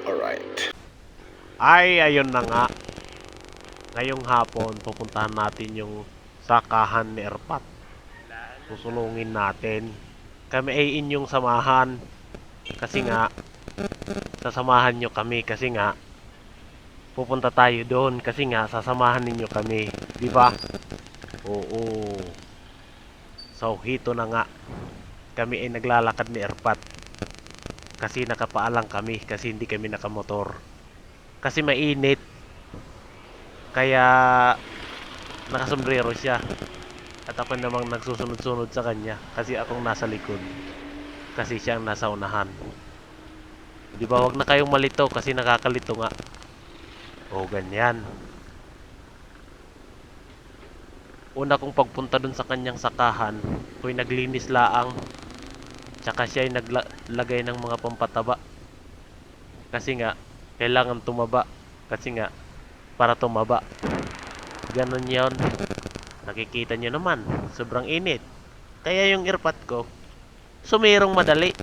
Alright. Ay, ayun na nga. Ngayong hapon, pupuntahan natin yung sakahan ni Erpat. Susulungin natin. Kami ay inyong samahan. Kasi nga, sasamahan nyo kami. Kasi nga, pupunta tayo doon. Kasi nga, sasamahan ninyo kami. Di ba? Oo. So, hito na nga. Kami ay naglalakad ni Erpat. Kasi nakapaalang kami. Kasi hindi kami nakamotor. Kasi mainit. Kaya nakasombrero siya. At ako namang nagsusunod-sunod sa kanya kasi akong nasa likod. Kasi siya ang nasa unahan. Di ba, wag na kayong malito kasi nakakalito nga. O ganyan. Una kong pagpunta dun sa kanyang sakahan, ako'y naglinis laang. Tsaka siya ay naglagay ng mga pampataba. Kasi nga, kailangan tumaba. Kasi nga, para tumaba. Ganon yon. Nakikita nyo naman, sobrang init. Kaya yung earpot ko, sumirong madali.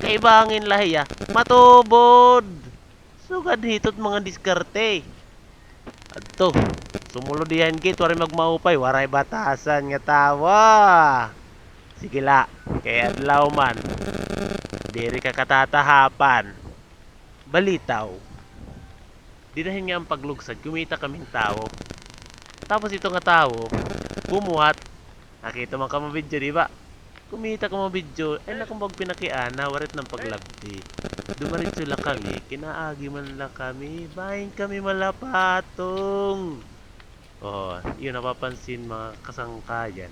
Kaibangin lahiya, matubod. Sugad hitot mga diskarte. Adto, sumulod diyan git, waray magmaupay, waray batasan nga tawa. Sige la, kaya adlaw man. Diri ka katatahapan. Balitaw. Dinahin nga ang paglugsad, kumita kaming tao. Tapos ito nga tao, bumuhat. Nakita man ka mo video, di ba? Kumita ka mo video, ay nakumbag pinakiana, warit ng paglabdi. Dumaritso lang kami, kinaagi man lang kami, bahin kami malapatong. Oh, yun napapansin mga kasangkayan.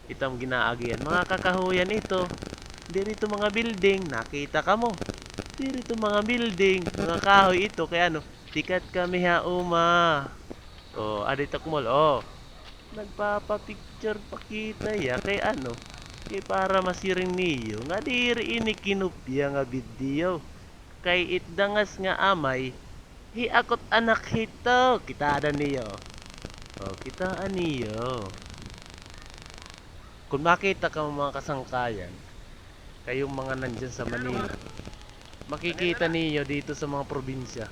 Itong ginaagian, mga kakahuyan ito. Dito mga building, nakita ka mo. Dito mga building, mga kahoy ito, kaya ano, tikat kami ha uma. Oh, adito kumol, oh. Nagpapapicture pa kita ya, kay ano, kay para masiring niyo, nga diri ini kinupya nga video. Kay itdangas nga amay, hiakot anak hito, kita niyo. Oh, kita niyo. Kung makita ka mga kasangkayan, kayong mga nandyan sa Manila, makikita niyo dito sa mga probinsya.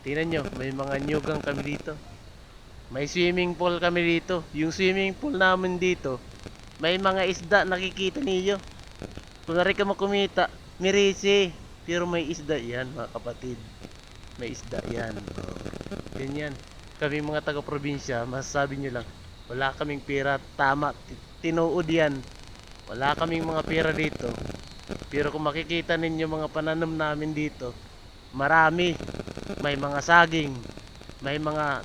Tingnan nyo, may mga nyugang kami dito. May swimming pool kami dito. Yung swimming pool namin dito, may mga isda nakikita niyo. Kung nari ka makumita, mirisi. Pero may isda yan, mga kapatid. May isda yan. Oh, ganyan. Kami mga taga-probinsya, masasabi nyo lang, wala kaming pera. Tama, tinuod yan. Wala kaming mga pera dito. Pero kung makikita ninyo mga pananom namin dito, marami. May mga saging, may mga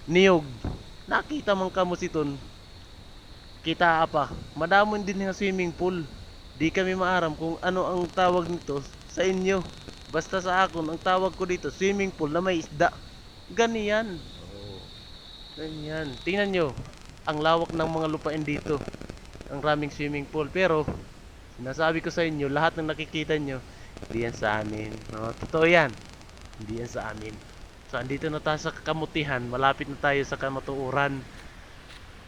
niyog. Nakita man kamo siton. Kita apa? Madamon din nga swimming pool. Di kami maaram kung ano ang tawag nito sa inyo. Basta sa akon, ang tawag ko dito, swimming pool na may isda. Ganyan. Oh, ganyan. Tingnan nyo, ang lawak ng mga lupain dito. Ang raming swimming pool. Pero, sinasabi ko sa inyo, lahat ng nakikita nyo, hindi yan sa amin. No? Totoo yan. Hindi yan sa amin. So, andito na tayo sa kamutihan. Malapit na tayo sa kamatuuran.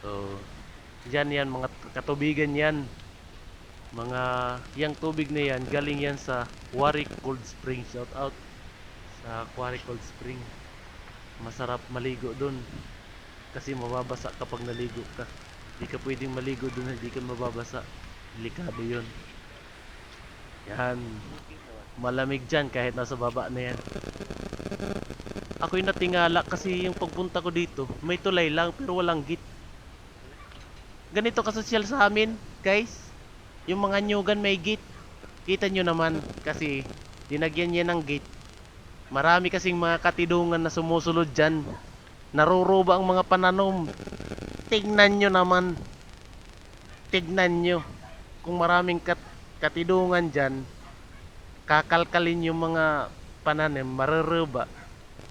So, dyan yan, mga katubigan yan. Mga, yang tubig na yan, galing yan sa Quarry Cold Spring. Shout out sa Quarry Cold Spring. Masarap maligo dun. Kasi mababasa kapag naligo ka. Hindi ka pwedeng maligo dun, hindi ka mababasa. Delikado yun. Yan. Malamig dyan kahit nasa baba na yan. Ako'y natingala kasi yung pagpunta ko dito, may tulay lang pero walang gate. Ganito kasosyal sa amin, guys. Yung mga nyugan may gate. Kita nyo naman kasi dinagyan niya ng gate. Marami kasing mga katidungan na sumusulod dyan. Naruruba ang mga pananom. Tignan nyo naman. Tignan nyo. Kung maraming katidungan dyan, kakalkalin yung mga pananim, maruruba.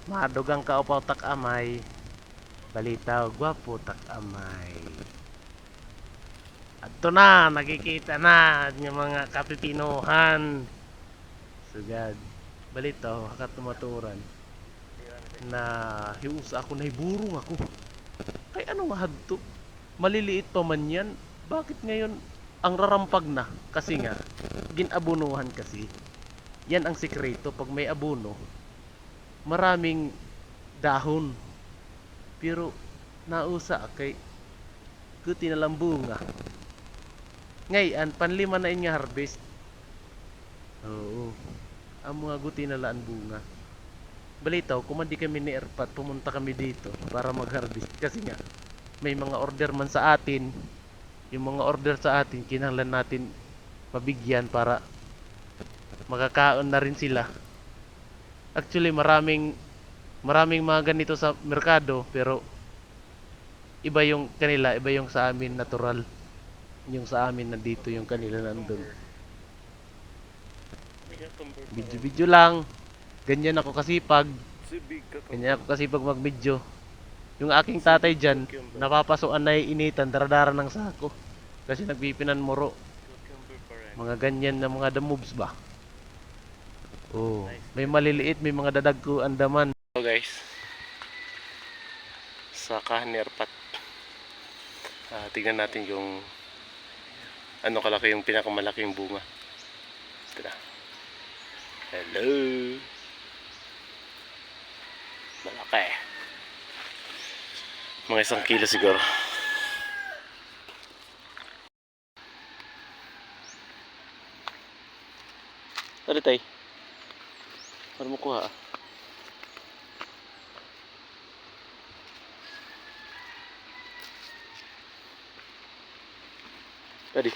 Madugang ka upaw tak amay. Balitaw, gwapo tak amay. At ito na, nakikita na yung mga kapipinuhan. Sugad. Balitaw, hakat tumaturan. Na hiusa ako, nahiburong ako. Kay ano nga hadto? Maliliit pa man yan. Bakit ngayon ang rarampag na? Kasi nga, ginabunuhan kasi. Yan ang sikreto. Pag may abono, maraming dahon. Pero nausa kay kuti na lang bunga. Ngayon, panlima na inya harvest. Oo. Ang mga guti na laan bunga. Balitaw, kung hindi kami ni Erpat, pumunta kami dito para mag-harvest. Kasi nga, may mga order man sa atin. Yung mga order sa atin, kinahanglan natin mabigyan para makakaon na rin sila. Actually, maraming mga ganito sa merkado, pero iba yung kanila, iba yung sa amin natural. Yung sa amin nandito, yung kanila nandun. Video-video lang. Ganyan ako kasipag. Ganyan ako kasipag mag-video. Yung aking tatay dyan, napapasoan na initan, daradara ng sako. Kasi nagpipinan muro. Mga ganyan na mga the moves ba? Oh, may maliliit, may mga dadag ko andaman. So guys, sa Kahanerpat, tignan natin yung ano kalaki yung pinakamalaking bunga. Ito na. Hello. Malaki. Mga 1 kilo siguro. Tali tay. Para mo kuha. Tadi.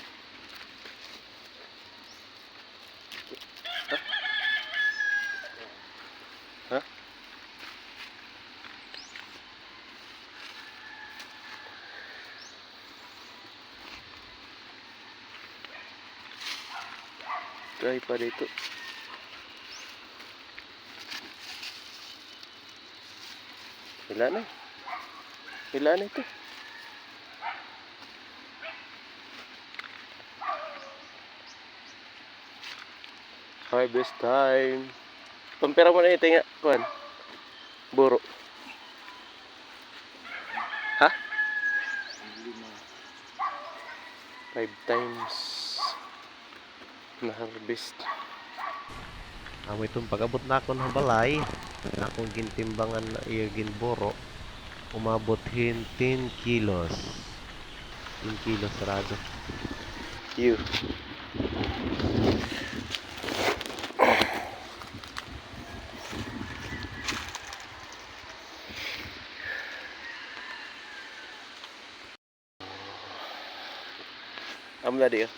Hah? Try pa dito. Wala na. Wala na ito. Harvest time. Pampera mo na ito nga. Kuhan. Buro. Ha? 5 times na harvest. Amo itong pag-abot na ako ng balay. Akong gintimbangan na iya ginburo. Umabot 10 kilos. 10 kilos sarado. You. Amo na dia.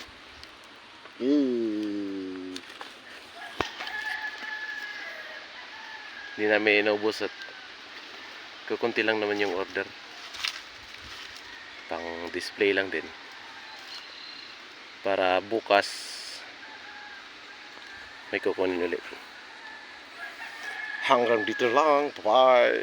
Hindi namin inaubos at kukunti lang naman yung order. Pang display lang din. Para bukas may kukunin ulit. Hanggang dito lang. Bye!